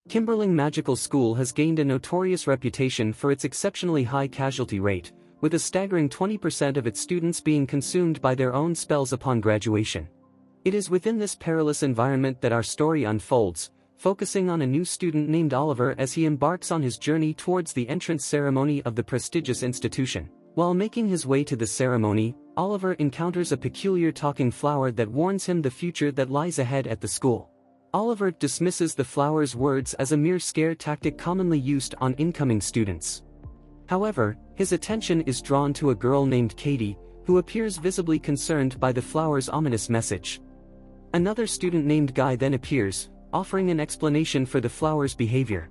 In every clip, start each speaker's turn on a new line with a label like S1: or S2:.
S1: Kimberling Magical School has gained a notorious reputation for its exceptionally high casualty rate, with a staggering 20% of its students being consumed by their own spells upon graduation. It is within this perilous environment that our story unfolds, focusing on a new student named Oliver as he embarks on his journey towards the entrance ceremony of the prestigious institution. While making his way to the ceremony, Oliver encounters a peculiar talking flower that warns him the future that lies ahead at the school. Oliver dismisses the flower's words as a mere scare tactic commonly used on incoming students. However, his attention is drawn to a girl named Katie, who appears visibly concerned by the flower's ominous message. Another student named Guy then appears, offering an explanation for the flower's behavior.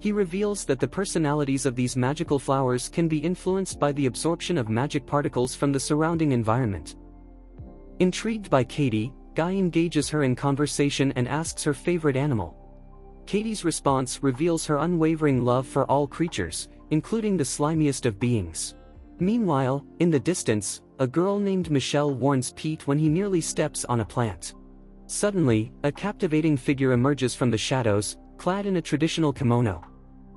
S1: He reveals that the personalities of these magical flowers can be influenced by the absorption of magic particles from the surrounding environment. Intrigued by Katie, Guy engages her in conversation and asks her favorite animal. Katie's response reveals her unwavering love for all creatures, including the slimiest of beings. Meanwhile, in the distance, a girl named Michelle warns Pete when he nearly steps on a plant. Suddenly, a captivating figure emerges from the shadows, clad in a traditional kimono.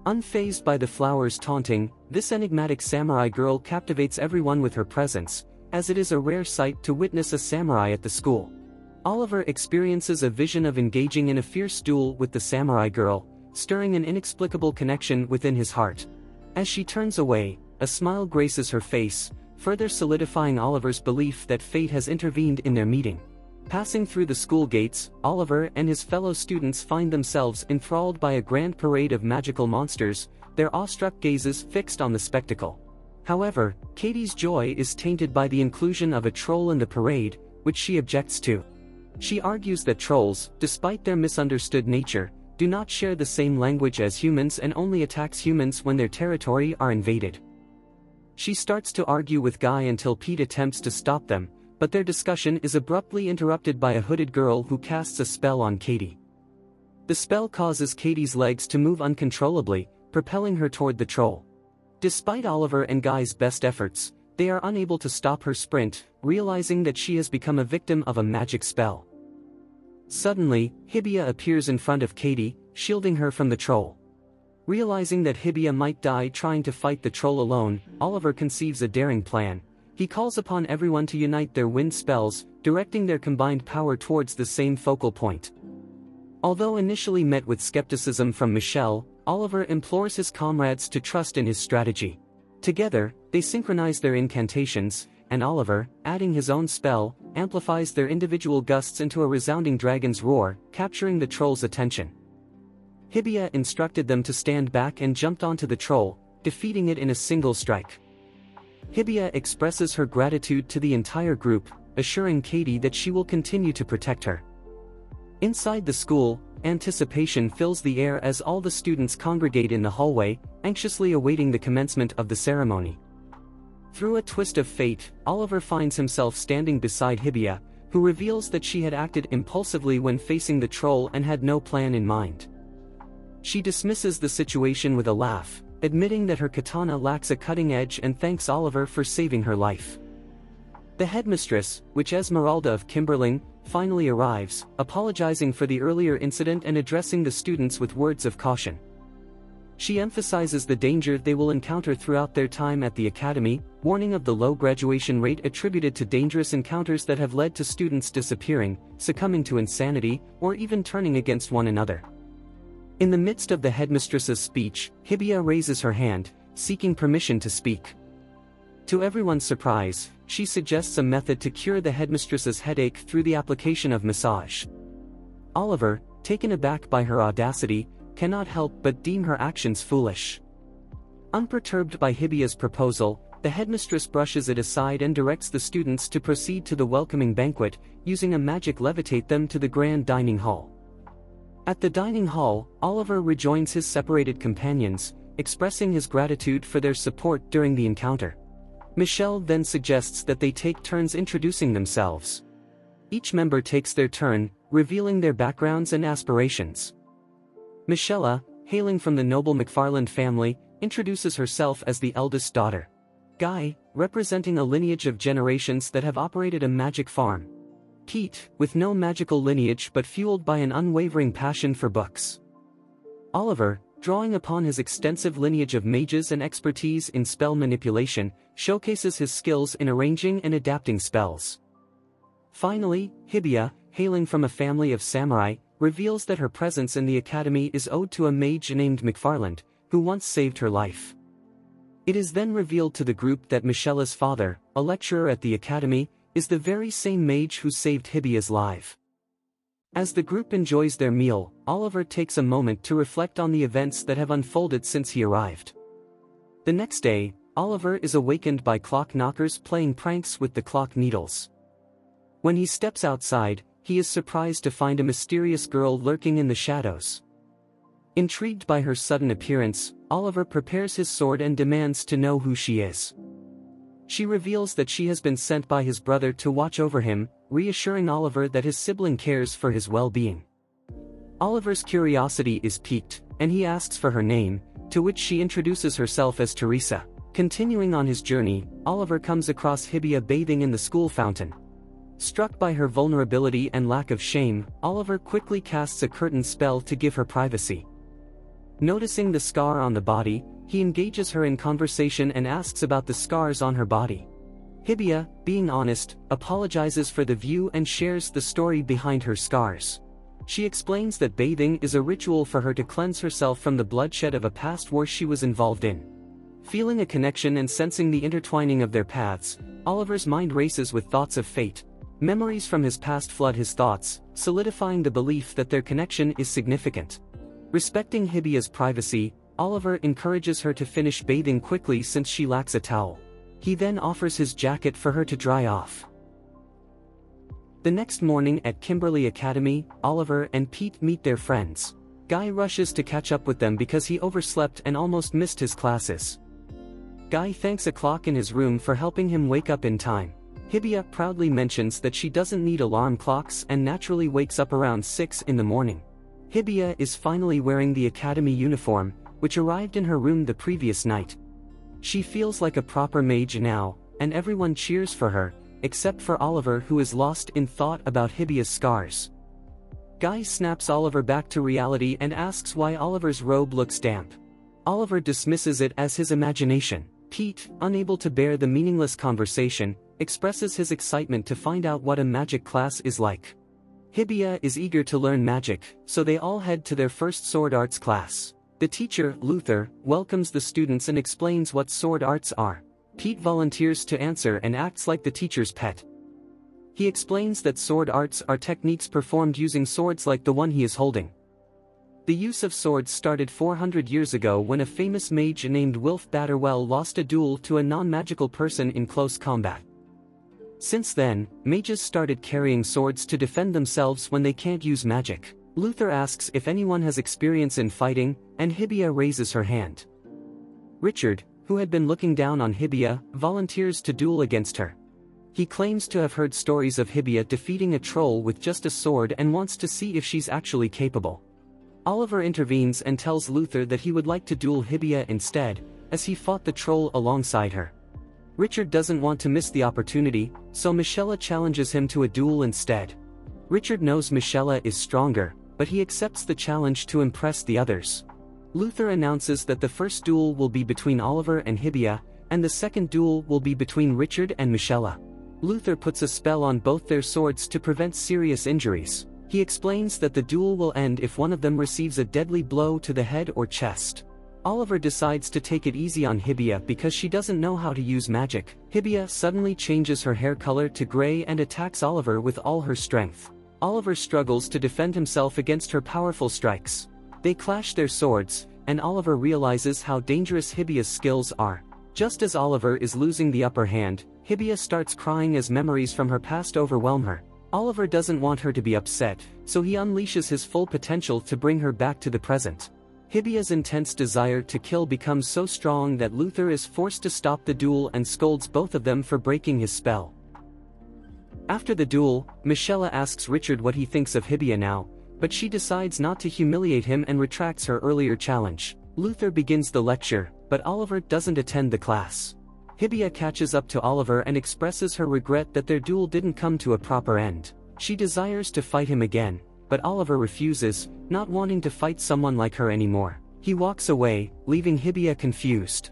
S1: Unfazed by the flower's taunting, this enigmatic samurai girl captivates everyone with her presence, as it is a rare sight to witness a samurai at the school. Oliver experiences a vision of engaging in a fierce duel with the samurai girl, stirring an inexplicable connection within his heart. As she turns away, a smile graces her face, further solidifying Oliver's belief that fate has intervened in their meeting. Passing through the school gates, Oliver and his fellow students find themselves enthralled by a grand parade of magical monsters, their awestruck gazes fixed on the spectacle. However, Katie's joy is tainted by the inclusion of a troll in the parade, which she objects to. She argues that trolls, despite their misunderstood nature, do not share the same language as humans and only attacks humans when their territory are invaded. She starts to argue with Guy until Pete attempts to stop them, but their discussion is abruptly interrupted by a hooded girl who casts a spell on Katie. The spell causes Katie's legs to move uncontrollably, propelling her toward the troll. Despite Oliver and Guy's best efforts, they are unable to stop her sprint, realizing that she has become a victim of a magic spell. Suddenly, Hibiya appears in front of Katie, shielding her from the troll. Realizing that Hibiya might die trying to fight the troll alone, Oliver conceives a daring plan. He calls upon everyone to unite their wind spells, directing their combined power towards the same focal point. Although initially met with skepticism from Michelle, Oliver implores his comrades to trust in his strategy. Together, they synchronize their incantations, and Oliver, adding his own spell, amplifies their individual gusts into a resounding dragon's roar, capturing the troll's attention. Hibiya instructed them to stand back and jumped onto the troll, defeating it in a single strike. Hibiya expresses her gratitude to the entire group, assuring Katie that she will continue to protect her. Inside the school, anticipation fills the air as all the students congregate in the hallway, anxiously awaiting the commencement of the ceremony. Through a twist of fate, Oliver finds himself standing beside Hibiya, who reveals that she had acted impulsively when facing the troll and had no plan in mind. She dismisses the situation with a laugh, admitting that her katana lacks a cutting edge and thanks Oliver for saving her life. The headmistress, Witch Esmeralda of Kimberling, finally arrives, apologizing for the earlier incident and addressing the students with words of caution. She emphasizes the danger they will encounter throughout their time at the academy, warning of the low graduation rate attributed to dangerous encounters that have led to students disappearing, succumbing to insanity, or even turning against one another. In the midst of the headmistress's speech, Hibiya raises her hand, seeking permission to speak. To everyone's surprise, she suggests a method to cure the headmistress's headache through the application of massage. Oliver, taken aback by her audacity, cannot help but deem her actions foolish. Unperturbed by Hibiya's proposal, the headmistress brushes it aside and directs the students to proceed to the welcoming banquet, using a magic levitate them to the grand dining hall. At the dining hall, Oliver rejoins his separated companions, expressing his gratitude for their support during the encounter. Michelle then suggests that they take turns introducing themselves. Each member takes their turn, revealing their backgrounds and aspirations. Michelle, hailing from the noble McFarland family, introduces herself as the eldest daughter. Guy, representing a lineage of generations that have operated a magic farm. Pete, with no magical lineage but fueled by an unwavering passion for books. Oliver, drawing upon his extensive lineage of mages and expertise in spell manipulation, showcases his skills in arranging and adapting spells. Finally, Hibiya, hailing from a family of samurai, reveals that her presence in the academy is owed to a mage named McFarland, who once saved her life. It is then revealed to the group that Michella's father, a lecturer at the academy, is the very same mage who saved Hibiya's life. As the group enjoys their meal, Oliver takes a moment to reflect on the events that have unfolded since he arrived. The next day, Oliver is awakened by clock knockers playing pranks with the clock needles. When he steps outside, he is surprised to find a mysterious girl lurking in the shadows. Intrigued by her sudden appearance, Oliver prepares his sword and demands to know who she is. She reveals that she has been sent by his brother to watch over him, reassuring Oliver that his sibling cares for his well-being. Oliver's curiosity is piqued, and he asks for her name, to which she introduces herself as Teresa. Continuing on his journey, Oliver comes across Hibiya bathing in the school fountain. Struck by her vulnerability and lack of shame, Oliver quickly casts a curtain spell to give her privacy. Noticing the scar on the body, he engages her in conversation and asks about the scars on her body. Hibiya, being honest, apologizes for the view and shares the story behind her scars. She explains that bathing is a ritual for her to cleanse herself from the bloodshed of a past war she was involved in. Feeling a connection and sensing the intertwining of their paths, Oliver's mind races with thoughts of fate. Memories from his past flood his thoughts, solidifying the belief that their connection is significant. Respecting Hibiya's privacy, Oliver encourages her to finish bathing quickly since she lacks a towel. He then offers his jacket for her to dry off. The next morning at Kimberly Academy, Oliver and Pete meet their friends. Guy rushes to catch up with them because he overslept and almost missed his classes. Guy thanks a clock in his room for helping him wake up in time. Hibiya proudly mentions that she doesn't need alarm clocks and naturally wakes up around 6 in the morning. Hibiya is finally wearing the academy uniform, which arrived in her room the previous night. She feels like a proper mage now, and everyone cheers for her, except for Oliver, who is lost in thought about Hibiya's scars. Guy snaps Oliver back to reality and asks why Oliver's robe looks damp. Oliver dismisses it as his imagination. Pete, unable to bear the meaningless conversation, expresses his excitement to find out what a magic class is like. Hibiya is eager to learn magic, so they all head to their first sword arts class. The teacher, Luther, welcomes the students and explains what sword arts are. Pete volunteers to answer and acts like the teacher's pet. He explains that sword arts are techniques performed using swords like the one he is holding. The use of swords started 400 years ago when a famous mage named Wilf Batterwell lost a duel to a non-magical person in close combat. Since then, mages started carrying swords to defend themselves when they can't use magic. Luther asks if anyone has experience in fighting, and Hibiya raises her hand. Richard, who had been looking down on Hibiya, volunteers to duel against her. He claims to have heard stories of Hibiya defeating a troll with just a sword and wants to see if she's actually capable. Oliver intervenes and tells Luther that he would like to duel Hibiya instead, as he fought the troll alongside her. Richard doesn't want to miss the opportunity, so Michella challenges him to a duel instead. Richard knows Michella is stronger, but he accepts the challenge to impress the others. Luther announces that the first duel will be between Oliver and Hibiya, and the second duel will be between Richard and Michella. Luther puts a spell on both their swords to prevent serious injuries. He explains that the duel will end if one of them receives a deadly blow to the head or chest. Oliver decides to take it easy on Hibiya because she doesn't know how to use magic. Hibiya suddenly changes her hair color to gray and attacks Oliver with all her strength. Oliver struggles to defend himself against her powerful strikes. They clash their swords, and Oliver realizes how dangerous Hibiya's skills are. Just as Oliver is losing the upper hand, Hibiya starts crying as memories from her past overwhelm her. Oliver doesn't want her to be upset, so he unleashes his full potential to bring her back to the present. Hibiya's intense desire to kill becomes so strong that Luther is forced to stop the duel and scolds both of them for breaking his spell. After the duel, Michella asks Richard what he thinks of Hibiya now, but she decides not to humiliate him and retracts her earlier challenge. Luther begins the lecture, but Oliver doesn't attend the class. Hibiya catches up to Oliver and expresses her regret that their duel didn't come to a proper end. She desires to fight him again, but Oliver refuses, not wanting to fight someone like her anymore. He walks away, leaving Hibiya confused.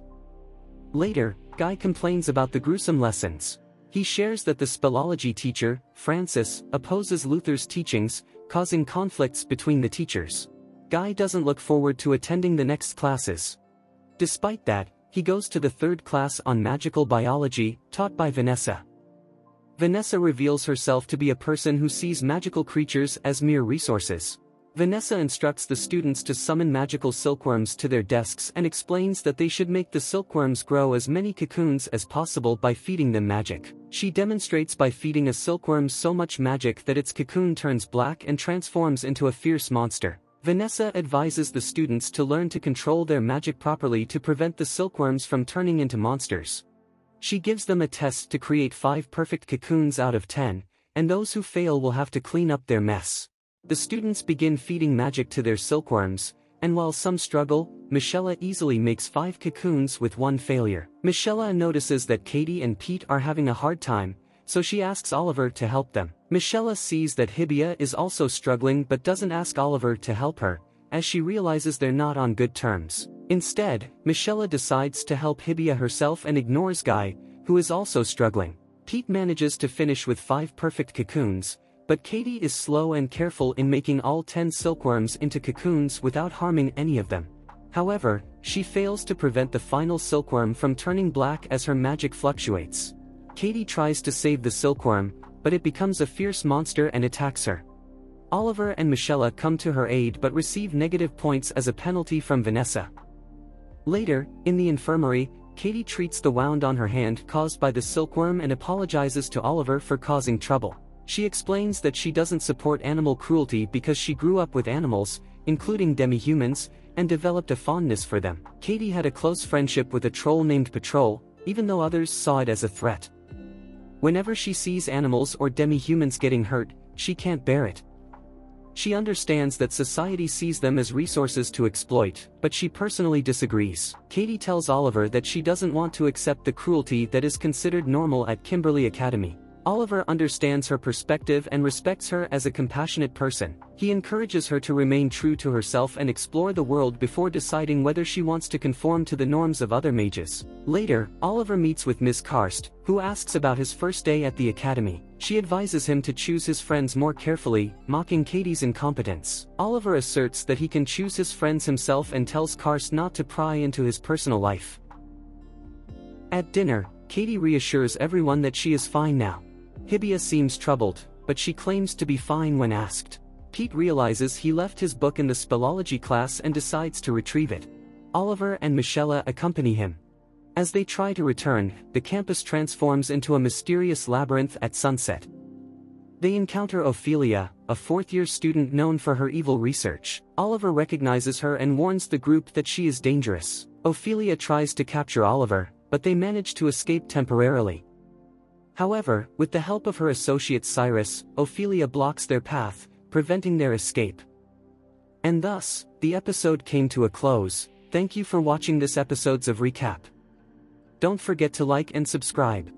S1: Later, Guy complains about the gruesome lessons. He shares that the spellology teacher, Francis, opposes Luther's teachings, causing conflicts between the teachers. Guy doesn't look forward to attending the next classes. Despite that, he goes to the third class on magical biology, taught by Vanessa. Vanessa reveals herself to be a person who sees magical creatures as mere resources. Vanessa instructs the students to summon magical silkworms to their desks and explains that they should make the silkworms grow as many cocoons as possible by feeding them magic. She demonstrates by feeding a silkworm so much magic that its cocoon turns black and transforms into a fierce monster. Vanessa advises the students to learn to control their magic properly to prevent the silkworms from turning into monsters. She gives them a test to create 5 perfect cocoons out of 10, and those who fail will have to clean up their mess. The students begin feeding magic to their silkworms, and while some struggle, Michelle easily makes 5 cocoons with 1 failure. Michelle notices that Katie and Pete are having a hard time, so she asks Oliver to help them. Michelle sees that Hibiya is also struggling but doesn't ask Oliver to help her, as she realizes they're not on good terms. Instead, Michelle decides to help Hibiya herself and ignores Guy, who is also struggling. Pete manages to finish with 5 perfect cocoons, but Katie is slow and careful in making all 10 silkworms into cocoons without harming any of them. However, she fails to prevent the final silkworm from turning black as her magic fluctuates. Katie tries to save the silkworm, but it becomes a fierce monster and attacks her. Oliver and Michelle come to her aid but receive negative points as a penalty from Vanessa. Later, in the infirmary, Katie treats the wound on her hand caused by the silkworm and apologizes to Oliver for causing trouble. She explains that she doesn't support animal cruelty because she grew up with animals, including demi-humans, and developed a fondness for them. Katie had a close friendship with a troll named Patrol, even though others saw it as a threat. Whenever she sees animals or demi-humans getting hurt, she can't bear it. She understands that society sees them as resources to exploit, but she personally disagrees. Katie tells Oliver that she doesn't want to accept the cruelty that is considered normal at Kimberly Academy. Oliver understands her perspective and respects her as a compassionate person. He encourages her to remain true to herself and explore the world before deciding whether she wants to conform to the norms of other mages. Later, Oliver meets with Miss Karst, who asks about his first day at the academy. She advises him to choose his friends more carefully, mocking Katie's incompetence. Oliver asserts that he can choose his friends himself and tells Karst not to pry into his personal life. At dinner, Katie reassures everyone that she is fine now. Hibiya seems troubled, but she claims to be fine when asked. Pete realizes he left his book in the spellology class and decides to retrieve it. Oliver and Michelle accompany him. As they try to return, the campus transforms into a mysterious labyrinth at sunset. They encounter Ophelia, a 4th-year student known for her evil research. Oliver recognizes her and warns the group that she is dangerous. Ophelia tries to capture Oliver, but they manage to escape temporarily. However, with the help of her associate Cyrus, Ophelia blocks their path, preventing their escape. And thus, the episode came to a close. Thank you for watching this episode's of Recap. Don't forget to like and subscribe.